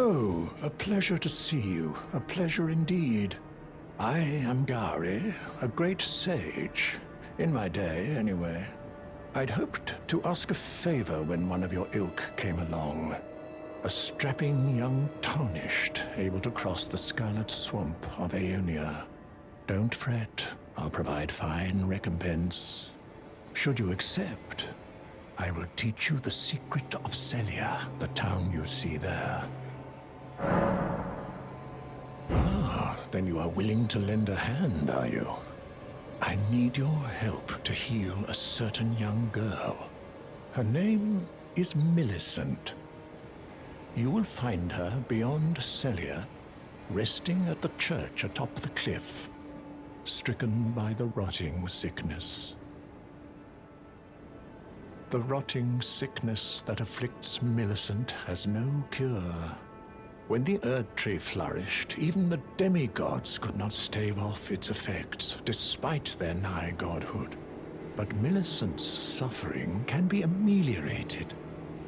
Oh, a pleasure to see you. A pleasure indeed. I am Gowry, a great sage. In my day, anyway. I'd hoped to ask a favor when one of your ilk came along. A strapping young tarnished, able to cross the scarlet swamp of Aeonia. Don't fret, I'll provide fine recompense. Should you accept, I will teach you the secret of Sellia, the town you see there. Ah, then you are willing to lend a hand, are you? I need your help to heal a certain young girl. Her name is Millicent. You will find her beyond Sellia, resting at the church atop the cliff, stricken by the rotting sickness. The rotting sickness that afflicts Millicent has no cure. When the Erd Tree flourished, even the demigods could not stave off its effects, despite their nigh godhood. But Millicent's suffering can be ameliorated.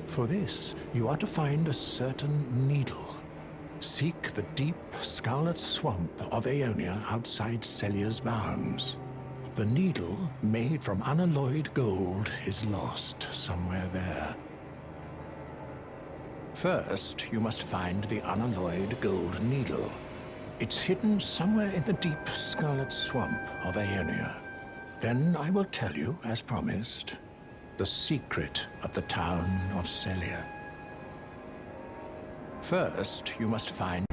For this, you are to find a certain needle. Seek the deep, scarlet swamp of Aeonia outside Sellia's bounds. The needle, made from unalloyed gold, is lost somewhere there. First, you must find the unalloyed gold needle. It's hidden somewhere in the deep scarlet swamp of Aeonia. Then I will tell you, as promised, the secret of the town of Sellia. First, you must find...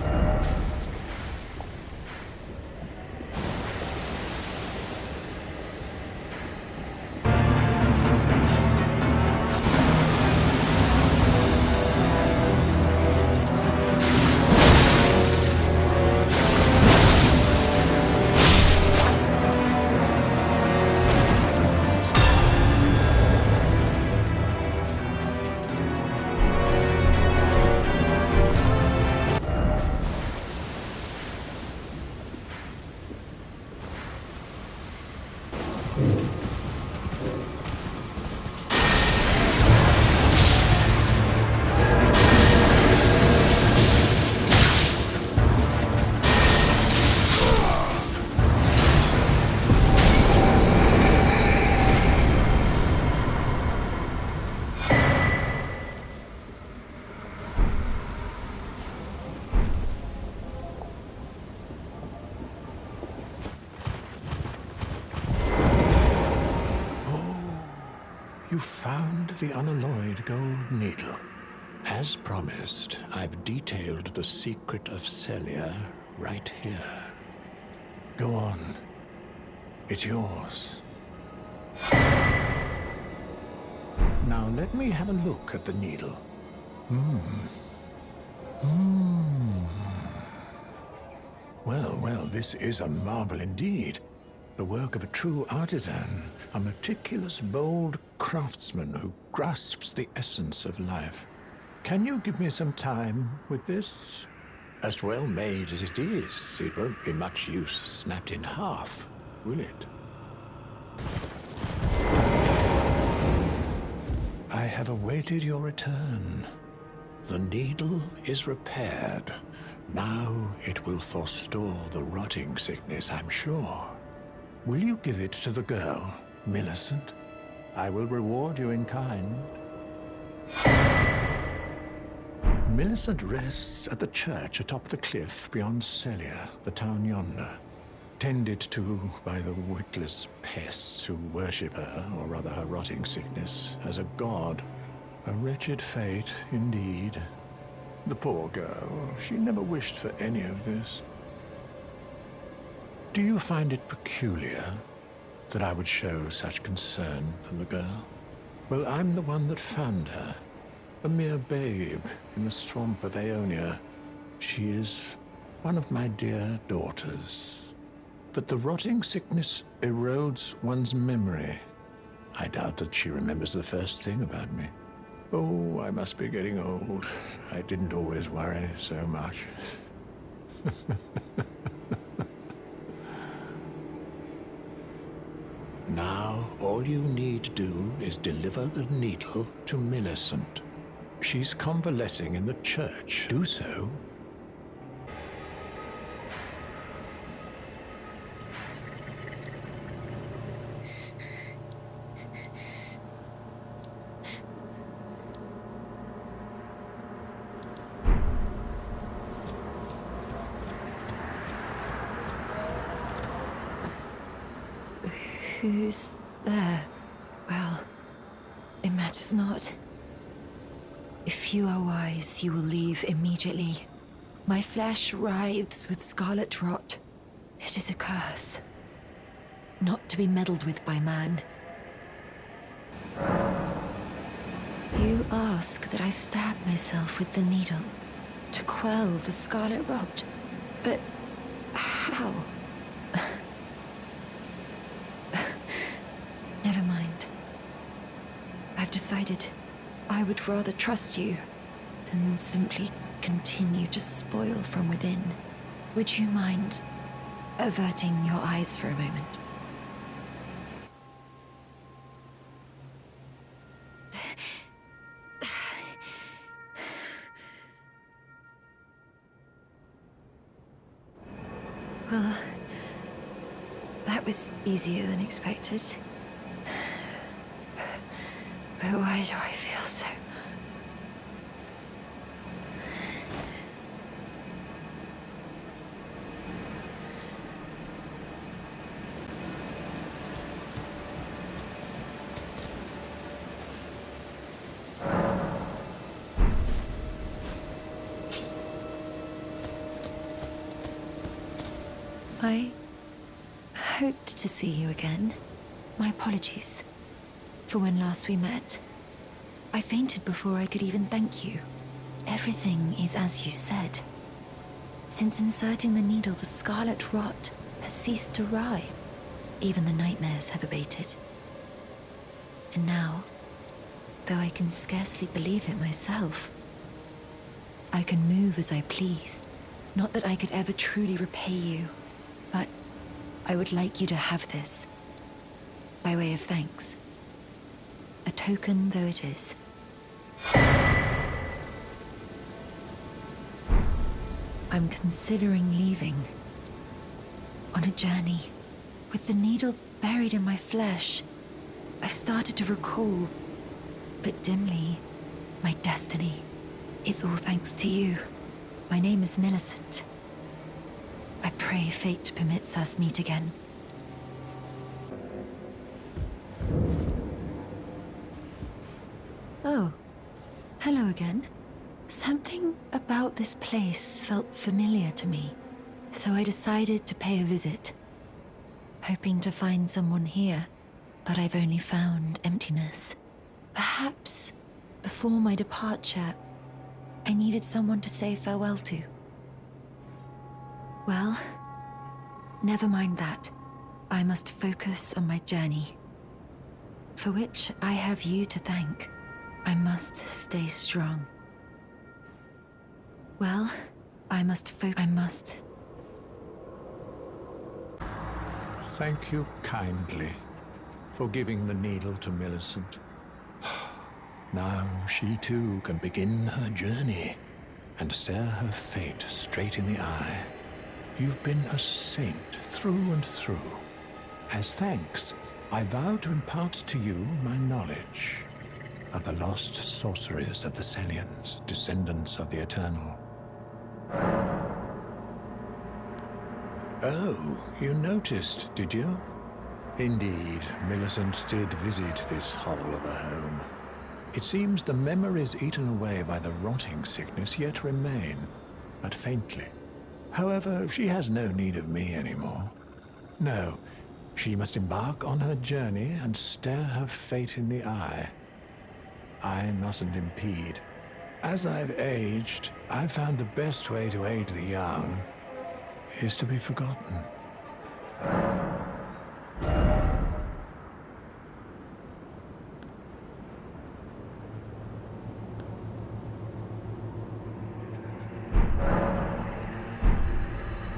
You found the unalloyed gold needle. As promised, I've detailed the secret of Sellia right here. Go on. It's yours. Now let me have a look at the needle. Well, this is a marvel indeed. The work of a true artisan, a meticulous, bold craftsman who grasps the essence of life. Can you give me some time with this? As well made as it is, it won't be much use snapped in half, will it? I have awaited your return. The needle is repaired. Now it will forestall the rotting sickness, I'm sure. Will you give it to the girl, Millicent? I will reward you in kind. Millicent rests at the church atop the cliff beyond Sellia, the town yonder, tended to by the witless pests who worship her, or rather her rotting sickness, as a god. A wretched fate, indeed. The poor girl, she never wished for any of this. Do you find it peculiar that I would show such concern for the girl? Well, I'm the one that found her. A mere babe in the swamp of Aeonia. She is one of my dear daughters. But the rotting sickness erodes one's memory. I doubt that she remembers the first thing about me. Oh, I must be getting old. I didn't always worry so much. Now, all you need do is deliver the needle to Millicent. She's convalescing in the church. Do so. Who's there? Well, it matters not. If you are wise, you will leave immediately. My flesh writhes with scarlet rot. It is a curse, not to be meddled with by man. You ask that I stab myself with the needle to quell the scarlet rot, but how? Never mind. I've decided I would rather trust you than simply continue to spoil from within. Would you mind averting your eyes for a moment? Well, that was easier than expected. But why do I feel so... I hoped to see you again. My apologies for when last we met. I fainted before I could even thank you. Everything is as you said. Since inserting the needle, the scarlet rot has ceased to writhe. Even the nightmares have abated. And now, though I can scarcely believe it myself, I can move as I please. Not that I could ever truly repay you, but I would like you to have this, by way of thanks. A token though it is. I'm considering leaving. On a journey. With the needle buried in my flesh, I've started to recall, but dimly, my destiny. It's all thanks to you. My name is Millicent. I pray fate permits us meet again. Oh, hello again. Something about this place felt familiar to me, so I decided to pay a visit. Hoping to find someone here, but I've only found emptiness. Perhaps, before my departure, I needed someone to say farewell to. Well, never mind that. I must focus on my journey, for which I have you to thank. I must stay strong. Well, I must. Thank you kindly for giving the needle to Millicent. Now she too can begin her journey and stare her fate straight in the eye. You've been a saint through and through. As thanks, I vow to impart to you my knowledge of the lost sorceries of the Sellians, descendants of the Eternal. Oh, you noticed, did you? Indeed, Millicent did visit this hovel of a home. It seems the memories eaten away by the rotting sickness yet remain, but faintly. However, she has no need of me anymore. No, she must embark on her journey and stare her fate in the eye. I mustn't impede. As I've aged, I've found the best way to aid the young is to be forgotten.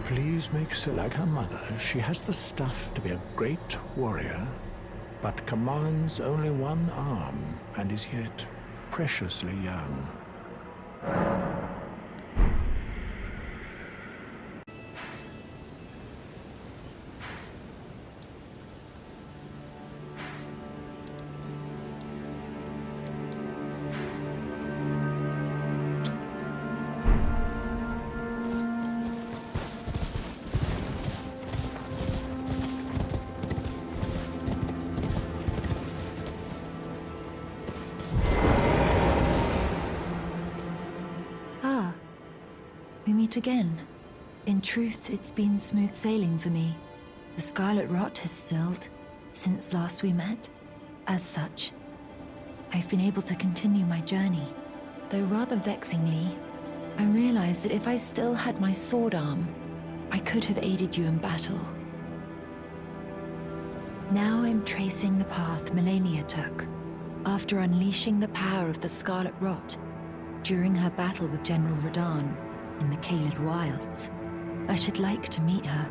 Please make so like her mother. She has the stuff to be a great warrior, but commands only one arm and is yet preciously young. We meet again. In truth, it's been smooth sailing for me. The scarlet rot has stilled since last we met. As such, I've been able to continue my journey. Though rather vexingly, I realized that if I still had my sword arm, I could have aided you in battle. Now I'm tracing the path Millicent took, after unleashing the power of the scarlet rot during her battle with General Radahn in the Caelid Wilds. I should like to meet her.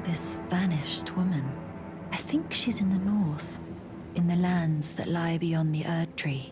This vanished woman. I think she's in the north, in the lands that lie beyond the Erd Tree.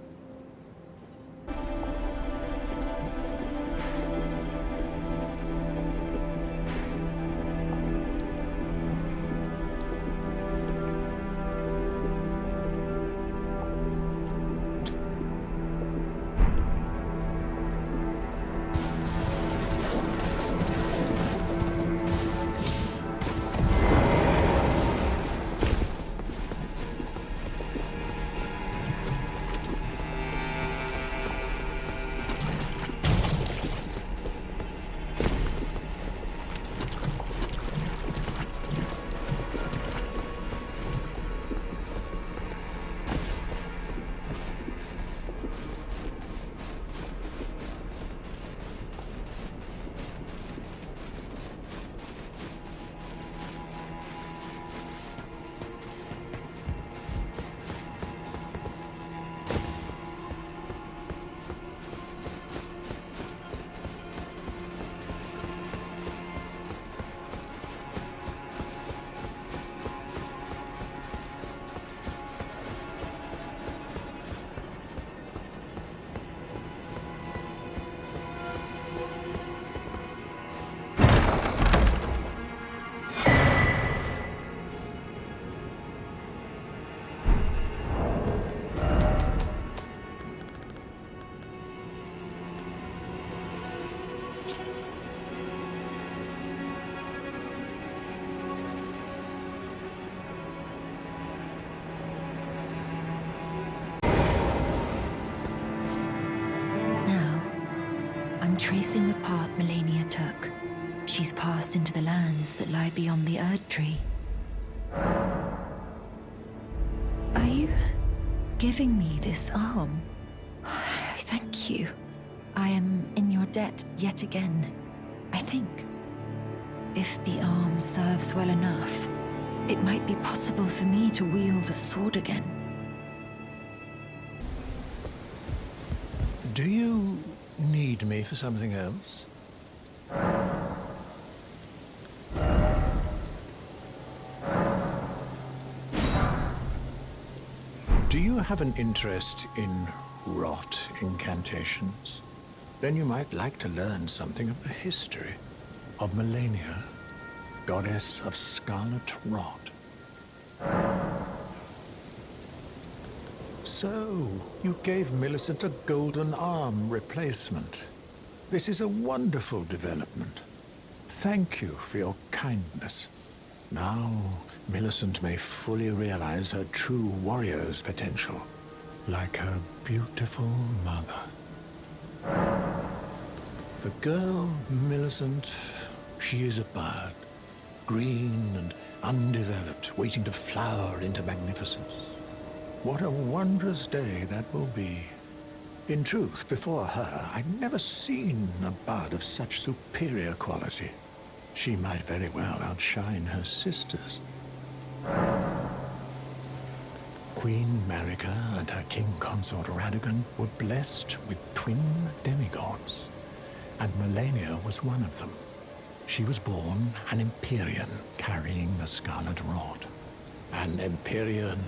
Tracing the path Millicent took, she's passed into the lands that lie beyond the Erd Tree. Are you giving me this arm? Thank you. I am in your debt yet again. I think if the arm serves well enough, it might be possible for me to wield a sword again. Do you need me for something else? Do you have an interest in rot incantations? Then you might like to learn something of the history of Millicent, goddess of scarlet rot. So, you gave Millicent a golden arm replacement. This is a wonderful development. Thank you for your kindness. Now, Millicent may fully realize her true warrior's potential, like her beautiful mother. The girl, Millicent, she is a bird, green and undeveloped, waiting to flower into magnificence. What a wondrous day that will be. In truth, before her, I'd never seen a bud of such superior quality. She might very well outshine her sisters. Queen Marika and her king consort Radagon were blessed with twin demigods, and Millicent was one of them. She was born an Empyrean carrying the Scarlet Rod. An Empyrean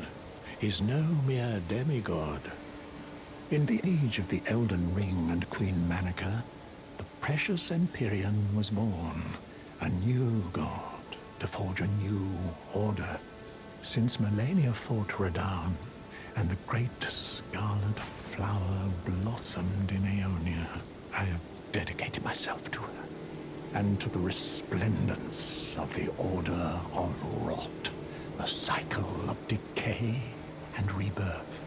is no mere demigod. In the age of the Elden Ring and Queen Manica, the precious Empyrean was born, a new god to forge a new order. Since Millennia fought Radahn, and the great scarlet flower blossomed in Aeonia, I have dedicated myself to her, and to the resplendence of the Order of Rot, the cycle of decay and rebirth.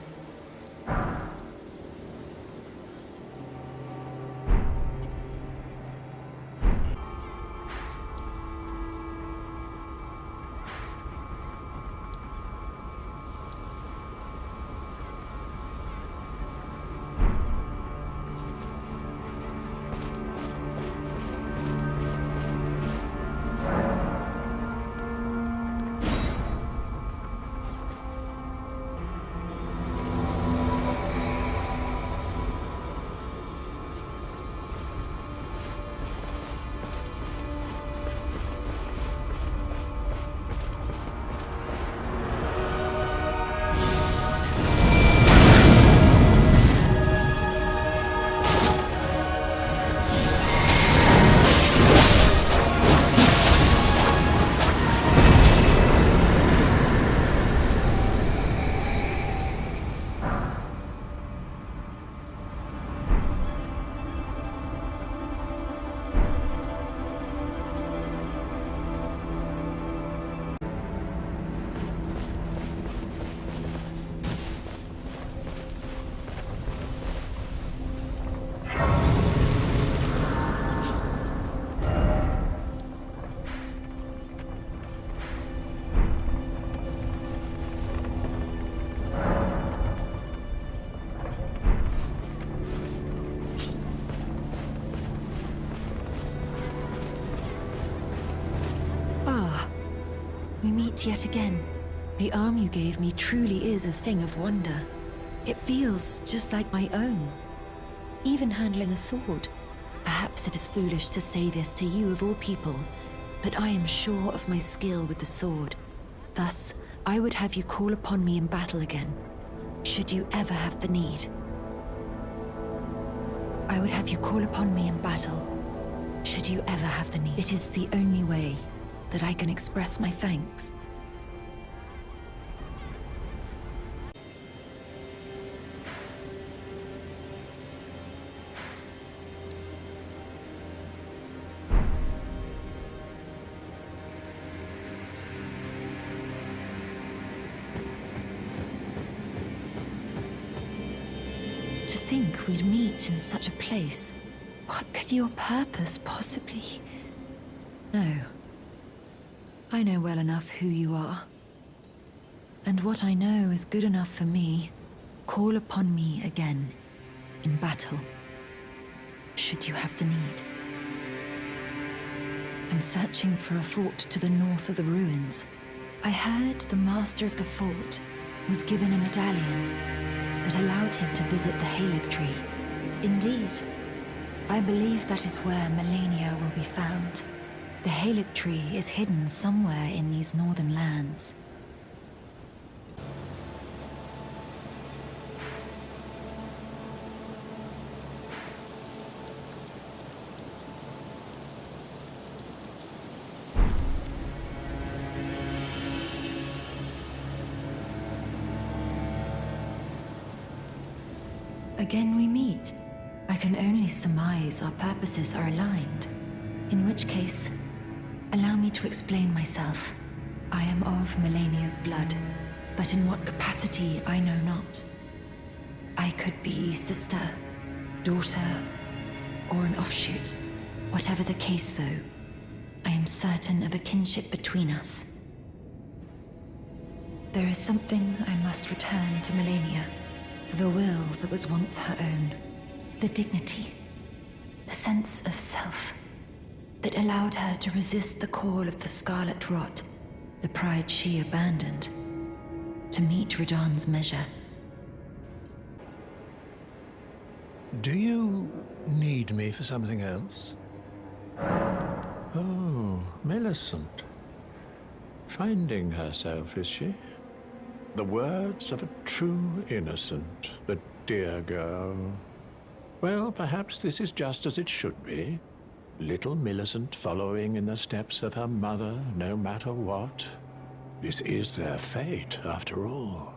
We meet yet again. The arm you gave me truly is a thing of wonder. It feels just like my own. Even handling a sword. Perhaps it is foolish to say this to you of all people, but I am sure of my skill with the sword. Thus, I would have you call upon me in battle again, should you ever have the need. I would have you call upon me in battle, should you ever have the need. It is the only way that I can express my thanks. To think we'd meet in such a place. What could your purpose possibly... No. I know well enough who you are. And what I know is good enough for me. Call upon me again, in battle, should you have the need. I'm searching for a fort to the north of the ruins. I heard the master of the fort was given a medallion that allowed him to visit the Halig tree. Indeed, I believe that is where Millennia will be found. The Halig tree is hidden somewhere in these northern lands. Again we meet. I can only surmise our purposes are aligned. In which case, allow me to explain myself. I am of Millennia's blood, but in what capacity I know not. I could be sister, daughter, or an offshoot. Whatever the case though, I am certain of a kinship between us. There is something I must return to Millennia. The will that was once her own. The dignity, the sense of self that allowed her to resist the call of the Scarlet Rot, the pride she abandoned, to meet Radahn's measure. Do you need me for something else? Oh, Millicent. Finding herself, is she? The words of a true innocent, the dear girl. Well, perhaps this is just as it should be. Little Millicent following in the steps of her mother, no matter what. This is their fate, after all.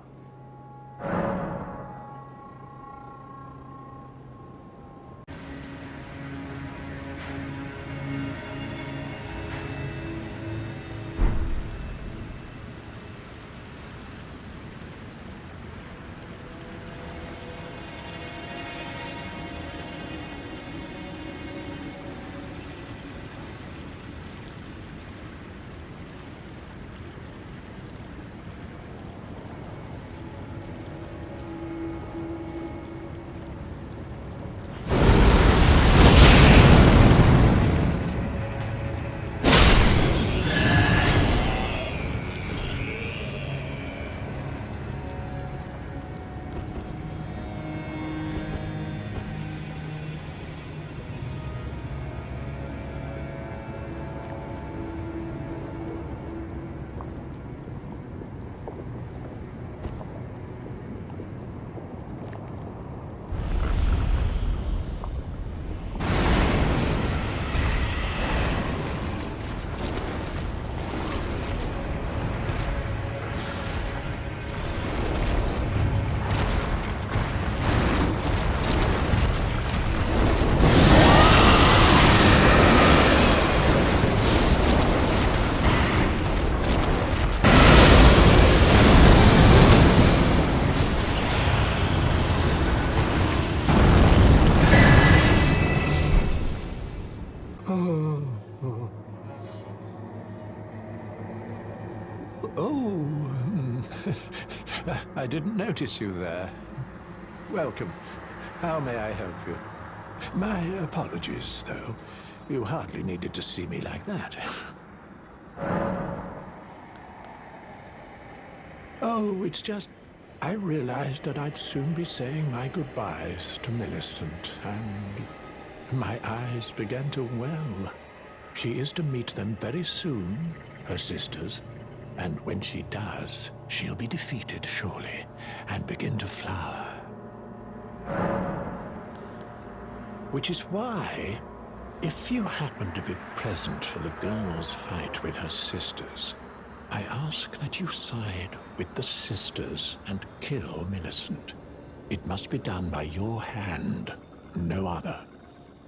I didn't notice you there. Welcome. How may I help you? My apologies, though. You hardly needed to see me like that. Oh, it's just... I realized that I'd soon be saying my goodbyes to Millicent, and my eyes began to well. She is to meet them very soon, her sisters, and when she does, she'll be defeated, surely, and begin to flower. Which is why, if you happen to be present for the girl's fight with her sisters, I ask that you side with the sisters and kill Millicent. It must be done by your hand, no other.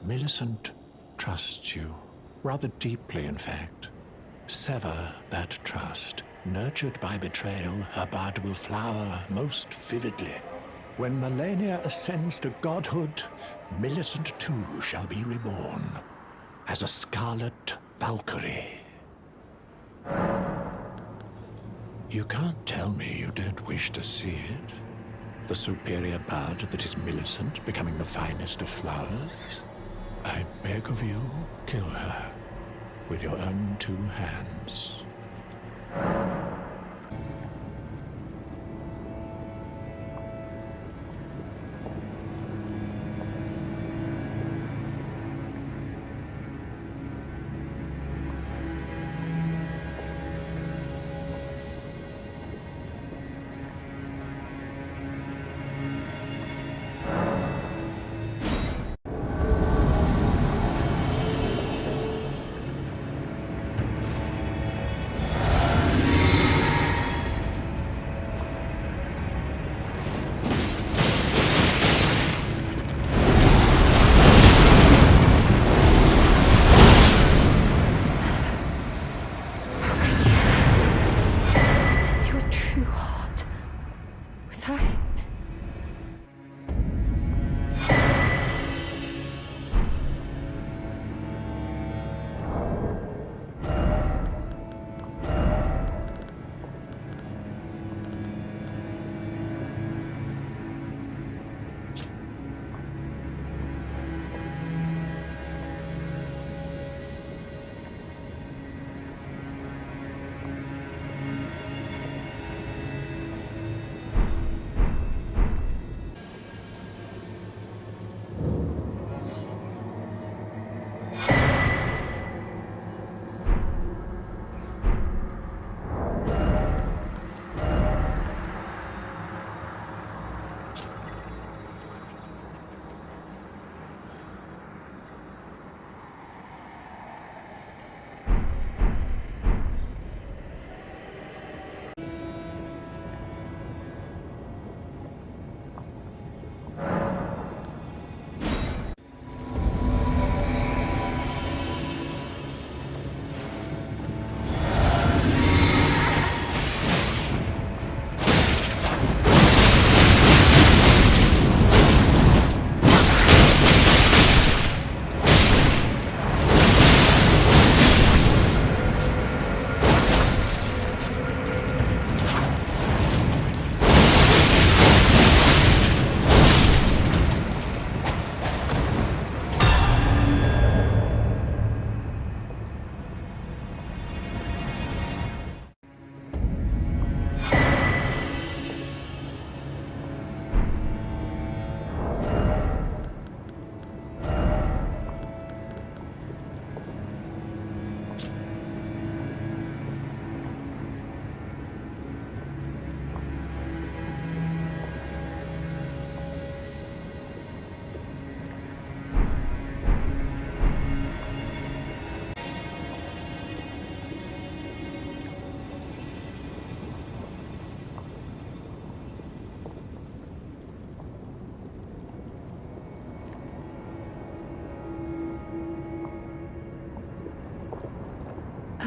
Millicent trusts you, rather deeply in fact. Sever that trust. Nurtured by betrayal, her bud will flower most vividly. When Millennia ascends to godhood, Millicent too shall be reborn as a scarlet Valkyrie. You can't tell me you don't wish to see it. The superior bud that is Millicent becoming the finest of flowers. I beg of you, kill her with your own two hands.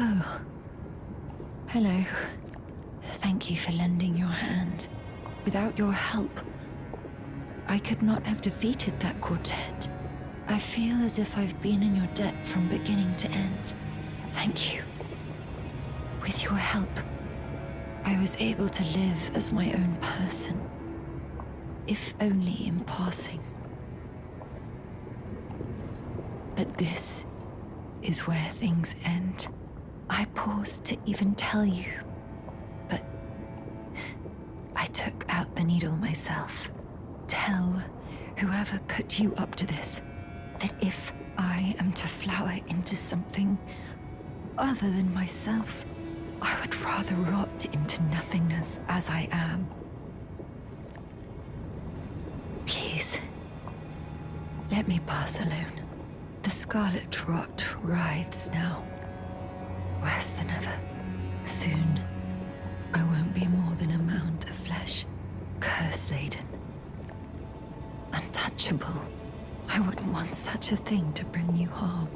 Oh. Hello. Thank you for lending your hand. Without your help, I could not have defeated that quartet. I feel as if I've been in your debt from beginning to end. Thank you. With your help, I was able to live as my own person, if only in passing. But this is where things end. I paused to even tell you, but I took out the needle myself. Tell whoever put you up to this that if I am to flower into something other than myself, I would rather rot into nothingness as I am. Please, let me pass alone. The scarlet rot writhes now, worse than ever. Soon, I won't be more than a mound of flesh, curse-laden. Untouchable. I wouldn't want such a thing to bring you harm.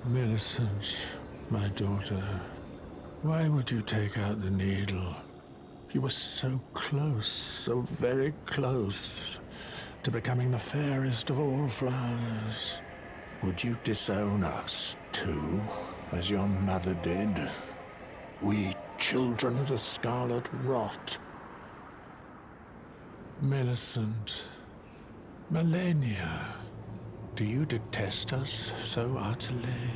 Millicent, my daughter, why would you take out the needle? You were so close, so very close, to becoming the fairest of all flowers. Would you disown us, too, as your mother did? We, children of the scarlet rot. Millicent, Melania, do you detest us so utterly?